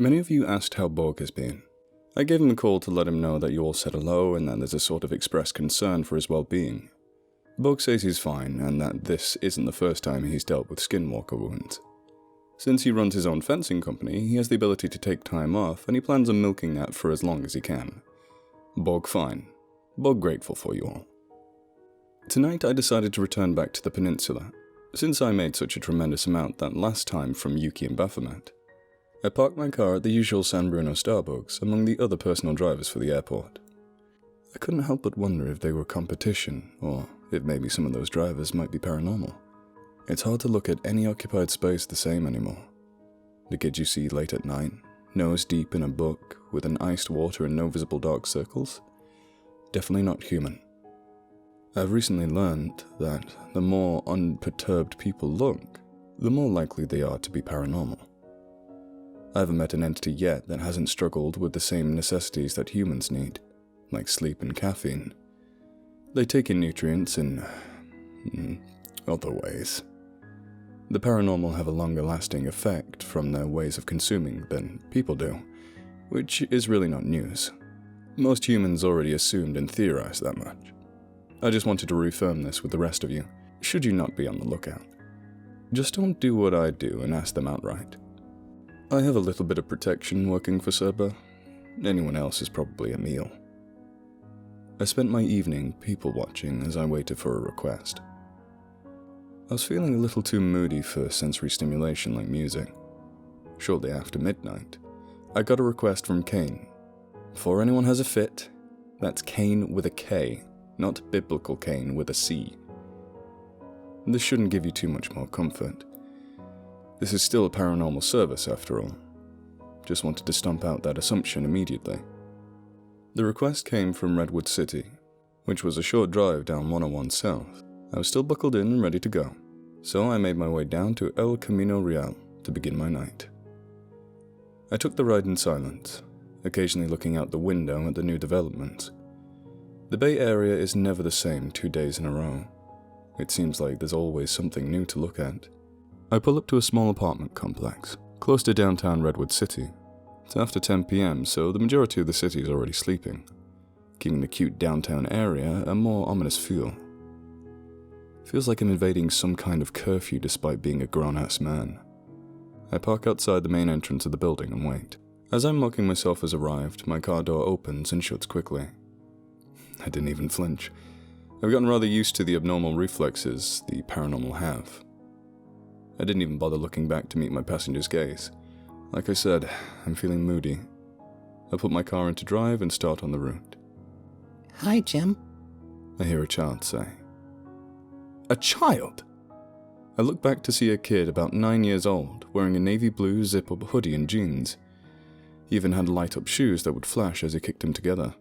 Many of you asked how Borg has been. I gave him a call to let him know that you all said hello and that there's a sort of expressed concern for his well-being. Borg says he's fine and that this isn't the first time he's dealt with skinwalker wounds. Since he runs his own fencing company, he has the ability to take time off and he plans on milking that for as long as he can. Borg fine. Borg grateful for you all. Tonight I decided to return back to the peninsula, since I made such a tremendous amount that last time from Yuki and Baphomet. I parked my car at the usual San Bruno Starbucks among the other personal drivers for the airport. I couldn't help but wonder if they were competition, or if maybe some of those drivers might be paranormal. It's hard to look at any occupied space the same anymore. The kids you see late at night, nose deep in a book, with an iced water and no visible dark circles? Definitely not human. I've recently learned that the more unperturbed people look, the more likely they are to be paranormal. I haven't met an entity yet that hasn't struggled with the same necessities that humans need, like sleep and caffeine. They take in nutrients in other ways. The paranormal have a longer lasting effect from their ways of consuming than people do, which is really not news. Most humans already assumed and theorized that much. I just wanted to reaffirm this with the rest of you, should you not be on the lookout. Just don't do what I do and ask them outright. I have a little bit of protection working for Cerber. Anyone else is probably a meal. I spent my evening people watching as I waited for a request. I was feeling a little too moody for sensory stimulation like music. Shortly after midnight, I got a request from Cain. Before anyone has a fit, that's Cain with a K, not biblical Cain with a C. This shouldn't give you too much more comfort. This is still a paranormal service after all. Just wanted to stomp out that assumption immediately. The request came from Redwood City, which was a short drive down 101 South. I was still buckled in and ready to go, so I made my way down to El Camino Real to begin my night. I took the ride in silence, occasionally looking out the window at the new developments. The Bay Area is never the same 2 days in a row. It seems like there's always something new to look at. I pull up to a small apartment complex, close to downtown Redwood City. It's after 10 p.m, so the majority of the city is already sleeping, giving the cute downtown area a more ominous feel. Feels like I'm invading some kind of curfew despite being a grown-ass man. I park outside the main entrance of the building and wait. As I'm mocking myself as arrived, my car door opens and shuts quickly. I didn't even flinch. I've gotten rather used to the abnormal reflexes the paranormal have. I didn't even bother looking back to meet my passenger's gaze. Like I said, I'm feeling moody. I put my car into drive and start on the route. Hi, Jim. I hear a child say. A child? I look back to see a kid about 9 years old, wearing a navy blue zip-up hoodie and jeans. He even had light-up shoes that would flash as he kicked them together.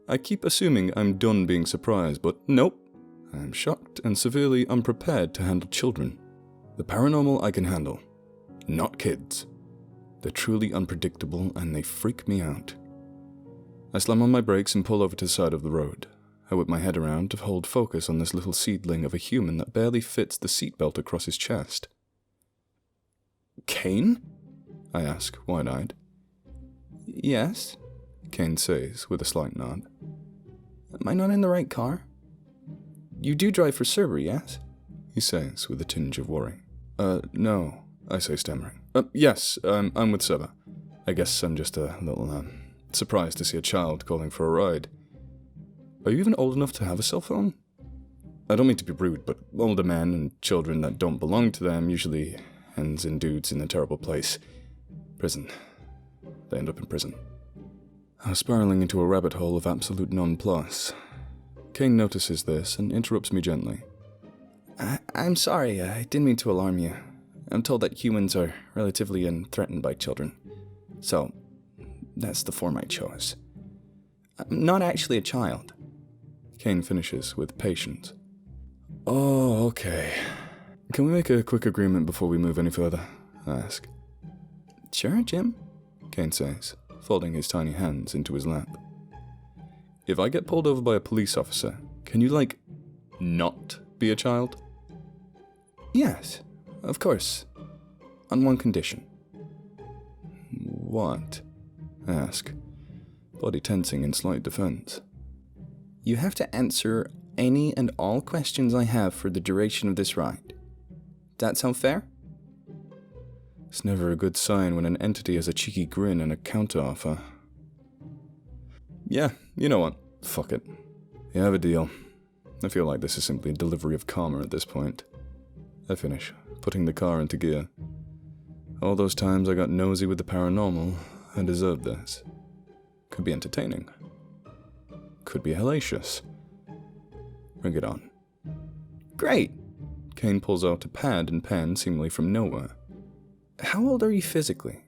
I keep assuming I'm done being surprised, but nope. I'm shocked and severely unprepared to handle children. The paranormal I can handle. Not kids. They're truly unpredictable and they freak me out. I slam on my brakes and pull over to the side of the road. I whip my head around to hold focus on this little seedling of a human that barely fits the seatbelt across his chest. Cain? I ask, wide-eyed. Yes, Cain says with a slight nod. Am I not in the right car? You do drive for Cerber, yes? He says with a tinge of worry. No, I say stammering. Yes, I'm with Cerber. I guess I'm just a little, surprised to see a child calling for a ride. Are you even old enough to have a cell phone? I don't mean to be rude, but older men and children that don't belong to them usually ends in dudes in a terrible place. Prison. They end up in prison. I was spiraling into a rabbit hole of absolute nonplus. Cain notices this and interrupts me gently. I'm sorry, I didn't mean to alarm you. I'm told that humans are relatively unthreatened by children. So, that's the form I chose. I'm not actually a child. Cain finishes with patience. Oh, okay. Can we make a quick agreement before we move any further? I ask. Sure, Jim, Cain says, folding his tiny hands into his lap. If I get pulled over by a police officer, can you, not be a child? Yes, of course. On one condition. what? I ask, body tensing in slight defense. You have to answer any and all questions I have for the duration of this ride. Does that sound fair? It's never a good sign when an entity has a cheeky grin and a counteroffer. Yeah, you know what? Fuck it. You have a deal. I feel like this is simply a delivery of karma at this point. I finish, putting the car into gear. All those times I got nosy with the paranormal, I deserve this. Could be entertaining. Could be hellacious. Bring it on. Great! Cain pulls out a pad and pen seemingly from nowhere. How old are you physically?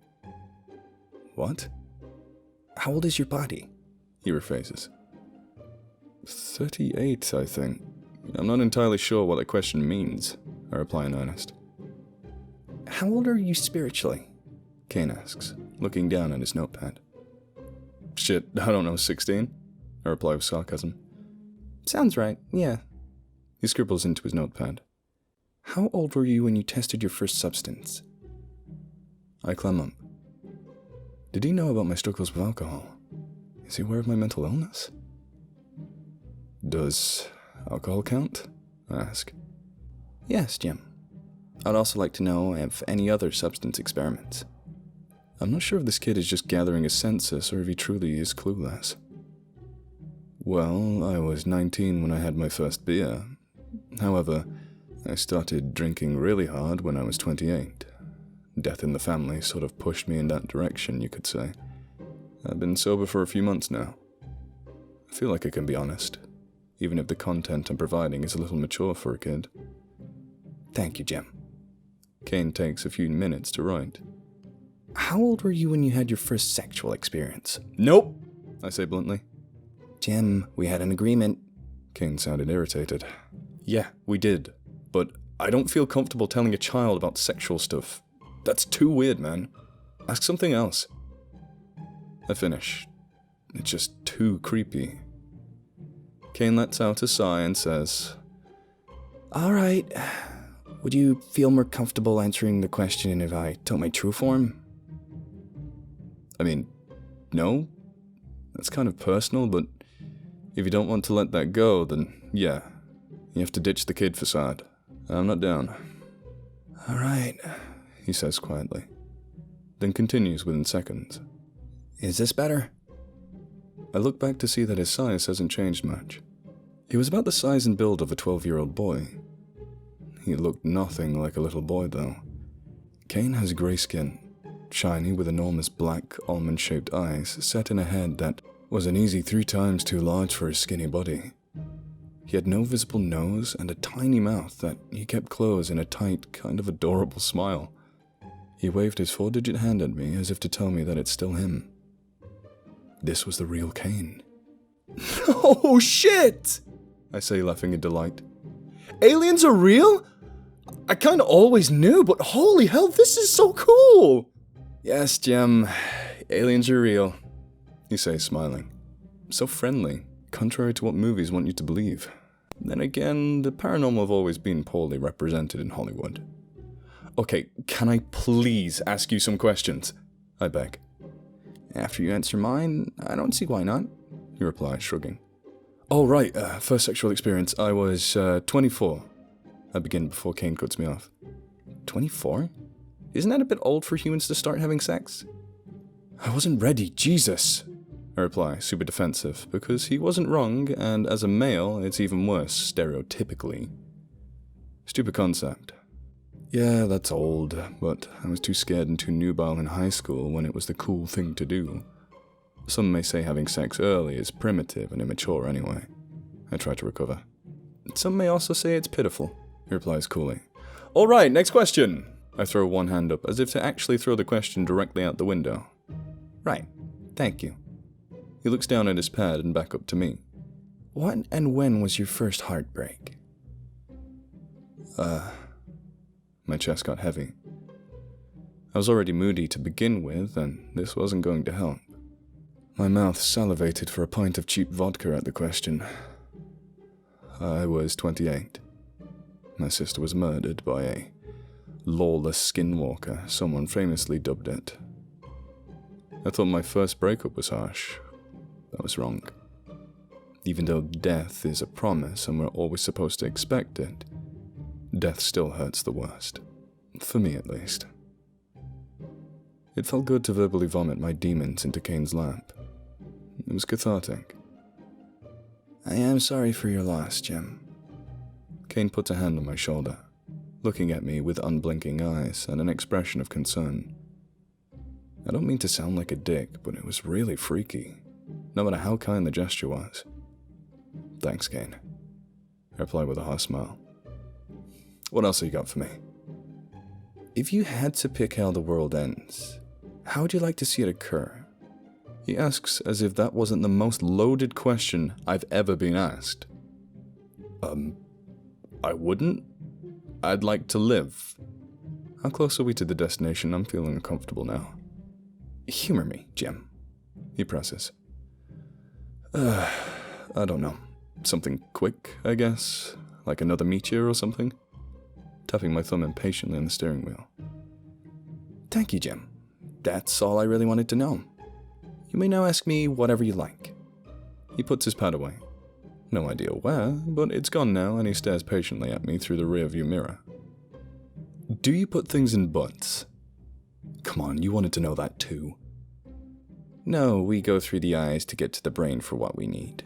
What? How old is your body? He rephrases. 38, I think. I'm not entirely sure what that question means, I reply in earnest. How old are you spiritually? Cain asks, looking down at his notepad. Shit, I don't know, 16? I reply with sarcasm. Sounds right, yeah. He scribbles into his notepad. How old were you when you tested your first substance? I clam up. Did he know about my struggles with alcohol? Is he aware of my mental illness? Does alcohol count? I ask. Yes, Jim. I'd also like to know if any other substance experiments. I'm not sure if this kid is just gathering a census or if he truly is clueless. Well, I was 19 when I had my first beer. However, I started drinking really hard when I was 28. Death in the family sort of pushed me in that direction, you could say. I've been sober for a few months now. I feel like I can be honest, even if the content I'm providing is a little mature for a kid. Thank you, Jim. Cain takes a few minutes to write. How old were you when you had your first sexual experience? Nope, I say bluntly. Jim, we had an agreement. Cain sounded irritated. Yeah, we did, but I don't feel comfortable telling a child about sexual stuff. That's too weird, man. Ask something else. I finish. It's just too creepy. Cain lets out a sigh and says, All right. Would you feel more comfortable answering the question if I took my true form? I mean, no. That's kind of personal, but if you don't want to let that go, then yeah. You have to ditch the kid facade. I'm not down. All right, he says quietly, then continues within seconds. Is this better? I look back to see that his size hasn't changed much. He was about the size and build of a 12-year-old boy. He looked nothing like a little boy, though. Cain has grey skin, shiny with enormous black, almond-shaped eyes set in a head that was an easy 3 times too large for his skinny body. He had no visible nose and a tiny mouth that he kept closed in a tight, kind of adorable smile. He waved his 4-digit hand at me as if to tell me that it's still him. This was the real Cain. Oh, shit! I say, laughing in delight. Aliens are real? I kinda always knew, but holy hell, this is so cool! Yes, Jim, aliens are real, he says, smiling. So friendly, contrary to what movies want you to believe. Then again, the paranormal have always been poorly represented in Hollywood. Okay, can I please ask you some questions? I beg. After you answer mine, I don't see why not, he replies, shrugging. Oh, right, first sexual experience, I was 24. I begin before Cain cuts me off. 24? Isn't that a bit old for humans to start having sex? I wasn't ready, Jesus, I reply, super defensive, because he wasn't wrong, and as a male, it's even worse, stereotypically. Stupid concept. Yeah, that's old, but I was too scared and too nubile in high school when it was the cool thing to do. Some may say having sex early is primitive and immature anyway. I try to recover. Some may also say it's pitiful, he replies coolly. All right, next question. I throw one hand up as if to actually throw the question directly out the window. Right, thank you. He looks down at his pad and back up to me. What and when was your first heartbreak? My chest got heavy. I was already moody to begin with, and this wasn't going to help. My mouth salivated for a pint of cheap vodka at the question. I was 28. My sister was murdered by a lawless skinwalker, someone famously dubbed it. I thought my first breakup was harsh. I was wrong. Even though death is a promise and we're always supposed to expect it, death still hurts the worst. For me, at least. It felt good to verbally vomit my demons into Cain's lap. It was cathartic. I am sorry for your loss, Jim. Cain put a hand on my shoulder, looking at me with unblinking eyes and an expression of concern. I don't mean to sound like a dick, but it was really freaky, no matter how kind the gesture was. Thanks, Cain, I replied with a harsh smile. What else have you got for me? If you had to pick how the world ends, how would you like to see it occur? He asks as if that wasn't the most loaded question I've ever been asked. I wouldn't. I'd like to live. How close are we to the destination? I'm feeling uncomfortable now. Humor me, Jim, he presses. I don't know. Something quick, I guess? Like another meteor or something? Tapping my thumb impatiently on the steering wheel. Thank you, Jim. That's all I really wanted to know. You may now ask me whatever you like. He puts his pad away. No idea where, but it's gone now, and he stares patiently at me through the rearview mirror. Do you put things in butts? Come on, you wanted to know that too. No, we go through the eyes to get to the brain for what we need.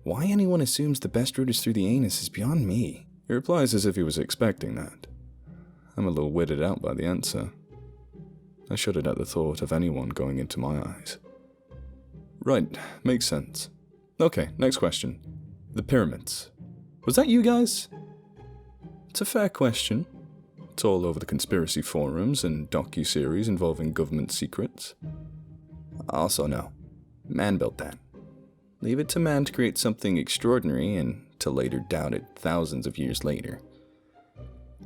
Why anyone assumes the best route is through the anus is beyond me. He replies as if he was expecting that. I'm a little weirded out by the answer. I shuddered at the thought of anyone going into my eyes. Right, makes sense. Okay, next question. The pyramids. Was that you guys? It's a fair question. It's all over the conspiracy forums and docu-series involving government secrets. Also no. Man built that. Leave it to man to create something extraordinary and to later doubt it thousands of years later.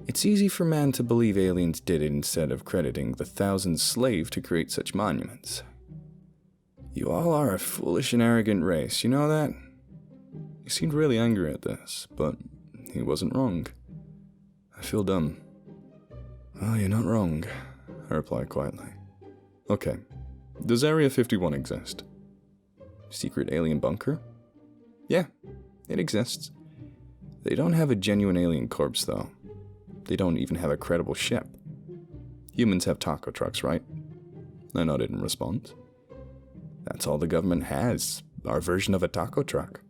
It's easy for man to believe aliens did it instead of crediting the thousands slaved to create such monuments. You all are a foolish and arrogant race, you know that? He seemed really angry at this, but he wasn't wrong. I feel dumb. Oh, you're not wrong, I replied quietly. Okay, does Area 51 exist? Secret alien bunker? Yeah, it exists. They don't have a genuine alien corpse, though. They don't even have a credible ship. Humans have taco trucks, right? I nodded in response. That's all the government has, our version of a taco truck.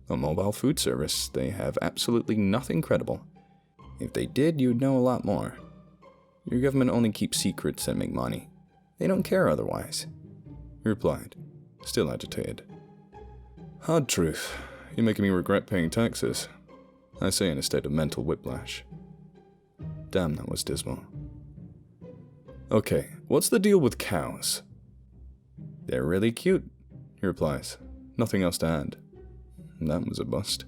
A mobile food service. They have absolutely nothing credible. If they did, you'd know a lot more. Your government only keeps secrets and make money. They don't care otherwise. He replied, still agitated. Hard truth. You're making me regret paying taxes. I say in a state of mental whiplash. Damn, that was dismal. Okay, what's the deal with cows? They're really cute, he replies. Nothing else to add. That was a bust.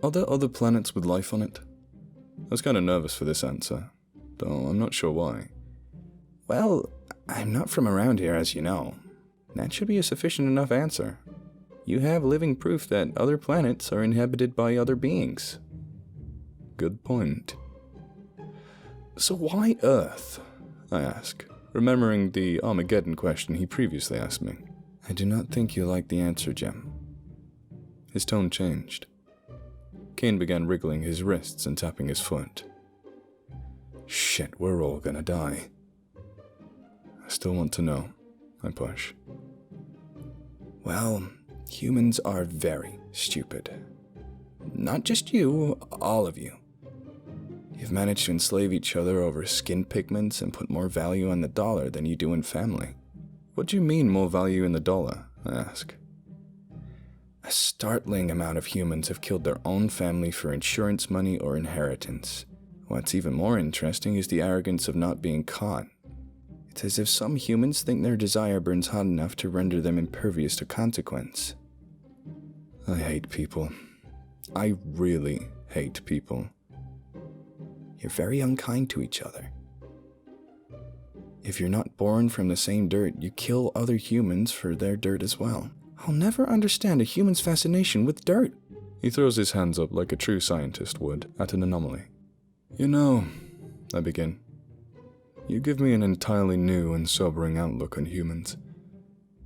Are there other planets with life on it? I was kind of nervous for this answer, though I'm not sure why. Well, I'm not from around here, as you know. That should be a sufficient enough answer. You have living proof that other planets are inhabited by other beings. Good point. So why Earth? I ask, remembering the Armageddon question he previously asked me. I do not think you like the answer, Jim. His tone changed. Cain began wriggling his wrists and tapping his foot. Shit, we're all gonna die. I still want to know, I push. Well, humans are very stupid. Not just you, all of you. You've managed to enslave each other over skin pigments and put more value on the dollar than you do in family. What do you mean more value in the dollar? I ask. A startling amount of humans have killed their own family for insurance money or inheritance. What's even more interesting is the arrogance of not being caught. It's as if some humans think their desire burns hot enough to render them impervious to consequence. I hate people. I really hate people. You're very unkind to each other. If you're not born from the same dirt, you kill other humans for their dirt as well. I'll never understand a human's fascination with dirt. He throws his hands up like a true scientist would at an anomaly. You know, I begin. You give me an entirely new and sobering outlook on humans.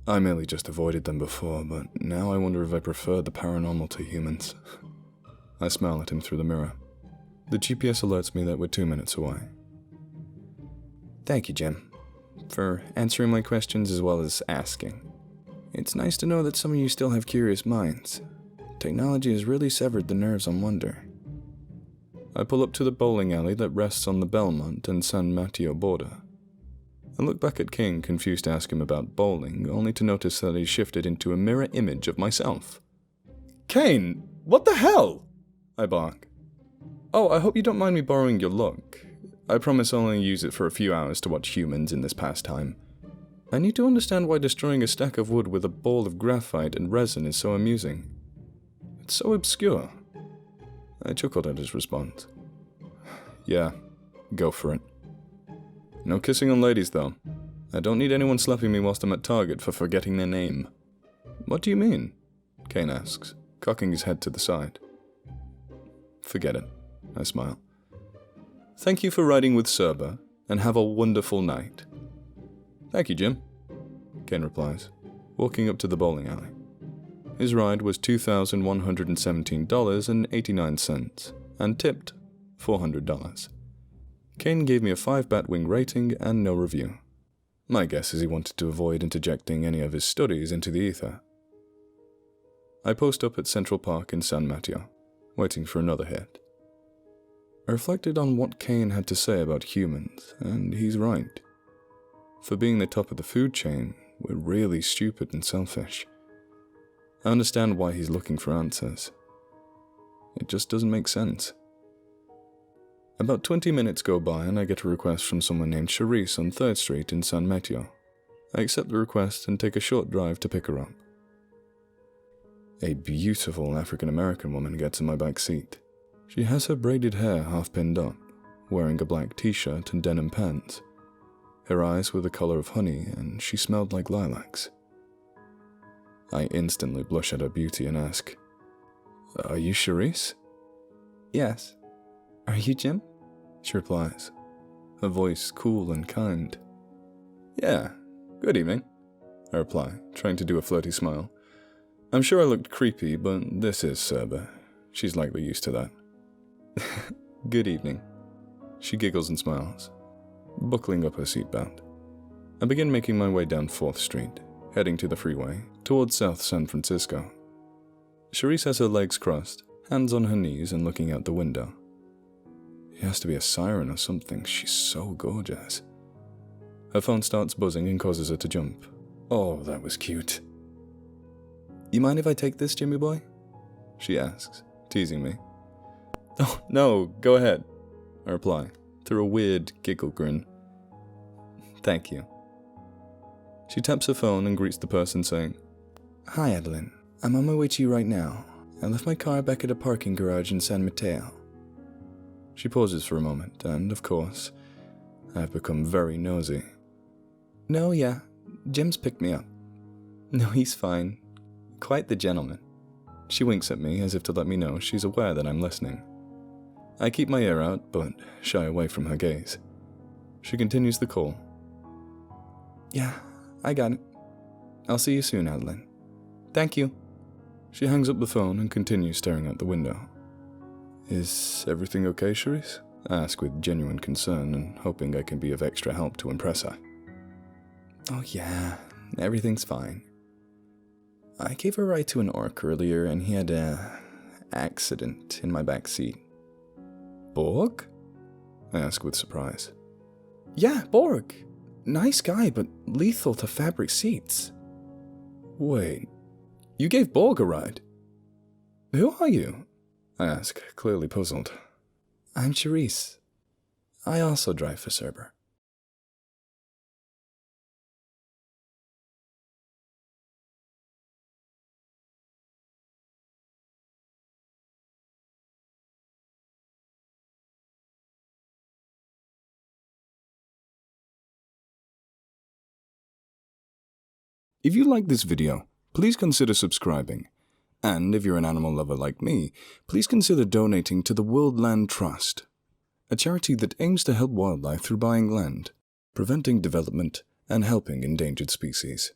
I merely just avoided them before, but now I wonder if I prefer the paranormal to humans. I smile at him through the mirror. The GPS alerts me that we're 2 minutes away. Thank you, Jim, for answering my questions as well as asking. It's nice to know that some of you still have curious minds. Technology has really severed the nerves on wonder. I pull up to the bowling alley that rests on the Belmont and San Mateo border. I look back at Cain, confused to ask him about bowling, only to notice that he's shifted into a mirror image of myself. Cain, what the hell? I bark. Oh, I hope you don't mind me borrowing your look. I promise I'll only use it for a few hours to watch humans in this pastime. I need to understand why destroying a stack of wood with a ball of graphite and resin is so amusing. It's so obscure. I chuckled at his response. Yeah, go for it. No kissing on ladies, though. I don't need anyone slapping me whilst I'm at Target for forgetting their name. What do you mean? Cain asks, cocking his head to the side. Forget it, I smile. Thank you for riding with Cerber, and have a wonderful night. Thank you, Jim, Cain replies, walking up to the bowling alley. His ride was $2,117.89, and tipped $400. Cain gave me a 5-bat-wing rating and no review. My guess is he wanted to avoid interjecting any of his studies into the ether. I post up at Central Park in San Mateo, waiting for another hit. I reflected on what Cain had to say about humans, and he's right. For being the top of the food chain, we're really stupid and selfish. I understand why he's looking for answers. It just doesn't make sense. About 20 minutes go by and I get a request from someone named Cherise on 3rd Street in San Mateo. I accept the request and take a short drive to pick her up. A beautiful African-American woman gets in my back seat. She has her braided hair half pinned up, wearing a black t-shirt and denim pants. Her eyes were the color of honey and she smelled like lilacs. I instantly blush at her beauty and ask, "Are you Cherise?" Yes. Are you Jim? She replies, her voice cool and kind. Yeah, good evening, I reply, trying to do a flirty smile. I'm sure I looked creepy, but this is Cerber. She's likely used to that. Good evening. She giggles and smiles, buckling up her seatbelt. I begin making my way down 4th Street, heading to the freeway, towards South San Francisco. Cherise has her legs crossed, hands on her knees and looking out the window. She has to be a siren or something, she's so gorgeous. Her phone starts buzzing and causes her to jump. Oh, that was cute. You mind if I take this, Jimmy boy? She asks, teasing me. Oh, no, go ahead, I reply, through a weird giggle grin. Thank you. She taps her phone and greets the person saying, Hi, Adeline. I'm on my way to you right now. I left my car back at a parking garage in San Mateo. She pauses for a moment, and, of course, I've become very nosy. No, yeah, Jim's picked me up. No, he's fine. Quite the gentleman. She winks at me as if to let me know she's aware that I'm listening. I keep my ear out, but shy away from her gaze. She continues the call. Yeah, I got it. I'll see you soon, Adeline. Thank you. She hangs up the phone and continues staring out the window. Is everything okay, Cherise? I ask with genuine concern and hoping I can be of extra help to impress her. Oh yeah, everything's fine. I gave a ride to an orc earlier and he had a accident in my back seat. Borg? I ask with surprise. Yeah, Borg. Nice guy, but lethal to fabric seats. Wait, you gave Borg a ride? Who are you? I ask, clearly puzzled. I'm Cherise. I also drive for Cerber. If you like this video, please consider subscribing. And if you're an animal lover like me, please consider donating to the World Land Trust, a charity that aims to help wildlife through buying land, preventing development, and helping endangered species.